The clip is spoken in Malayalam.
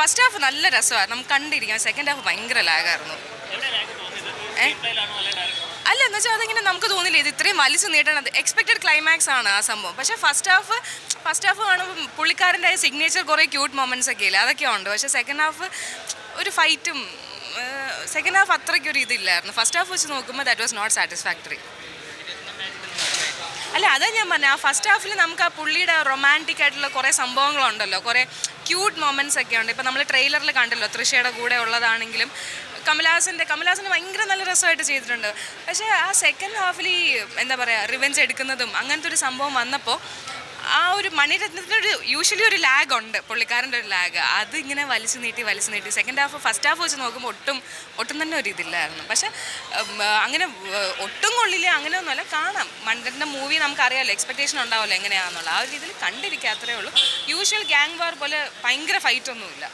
ഫസ്റ്റ് ഹാഫ് നല്ല രസമാണ്, നമുക്ക് കണ്ടിരിക്കാം. സെക്കൻഡ് ഹാഫ് ഭയങ്കര ലാഗായിരുന്നു. അല്ല, എന്ന് വെച്ചാൽ അതിങ്ങനെ നമുക്ക് തോന്നില്ല ഇത് ഇത്രയും വലിച്ചു നീട്ടണത്. എക്സ്പെക്റ്റഡ് ക്ലൈമാക്സ് ആണ് ആ സംഭവം. പക്ഷേ ഫസ്റ്റ് ഹാഫ് കാണുമ്പോൾ പുള്ളിക്കാരൻ്റെ സിഗ്നേച്ചർ കുറേ ക്യൂട്ട് മൊമെൻറ്റ്സ് ഒക്കെ ഇല്ല, അതൊക്കെ ഉണ്ട്. പക്ഷേ സെക്കൻഡ് ഹാഫ് ഒരു ഫൈറ്റും, സെക്കൻഡ് ഹാഫ് അത്രയ്ക്കൊരു ഇതില്ലായിരുന്നു. ഫസ്റ്റ് ഹാഫ് വെച്ച് നോക്കുമ്പോൾ ദാറ്റ് വാസ് നോട്ട് സാറ്റിസ്ഫാക്ടറി. അല്ല, അതാ ഞാൻ പറഞ്ഞത്, ആ ഫസ്റ്റ് ഹാഫിൽ നമുക്ക് ആ പുള്ളിയുടെ റൊമാൻറ്റിക് ആയിട്ടുള്ള കുറേ സംഭവങ്ങളുണ്ടല്ലോ, കുറേ ക്യൂട്ട് മൊമെൻറ്റ്സ് ഒക്കെ ഉണ്ട്. ഇപ്പോൾ നമ്മൾ ട്രെയിലറിൽ കണ്ടല്ലോ, തൃഷയുടെ കൂടെ ഉള്ളതാണെങ്കിലും കമലഹാസൻ്റെ ഭയങ്കര നല്ല രസമായിട്ട് ചെയ്തിട്ടുണ്ട്. പക്ഷേ ആ സെക്കൻഡ് ഹാഫിൽ ഈ എന്താ പറയുക, റിവെഞ്ച് എടുക്കുന്നതും അങ്ങനത്തെ ഒരു സംഭവം വന്നപ്പോൾ ആ ഒരു മണിരത്നത്തിനൊരു യൂഷ്വലി ഒരു ലാഗ് ഉണ്ട്, പുള്ളിക്കാരൻ്റെ ഒരു ലാഗ്. അത് ഇങ്ങനെ വലിച്ചു നീട്ടി സെക്കൻഡ് ഹാഫ് ഫസ്റ്റ് ഹാഫ് വെച്ച് നോക്കുമ്പോൾ ഒട്ടും തന്നെ ഒരു ഇതില്ലായിരുന്നു. പക്ഷേ അങ്ങനെ ഒട്ടും കൊള്ളില്ല അങ്ങനെയൊന്നുമല്ല, കാണാം. മണിരത്നം മൂവി നമുക്കറിയാമല്ലോ, എക്സ്പെക്റ്റേഷൻ ഉണ്ടാവുമല്ലോ എങ്ങനെയാണെന്നുള്ള. ആ ഒരു രീതിയിൽ കണ്ടിരിക്കുക, അത്രേ ഉള്ളൂ. യൂഷ്വൽ ഗ്യാങ് വാർ പോലെ ഭയങ്കര ഫൈറ്റൊന്നുമില്ല.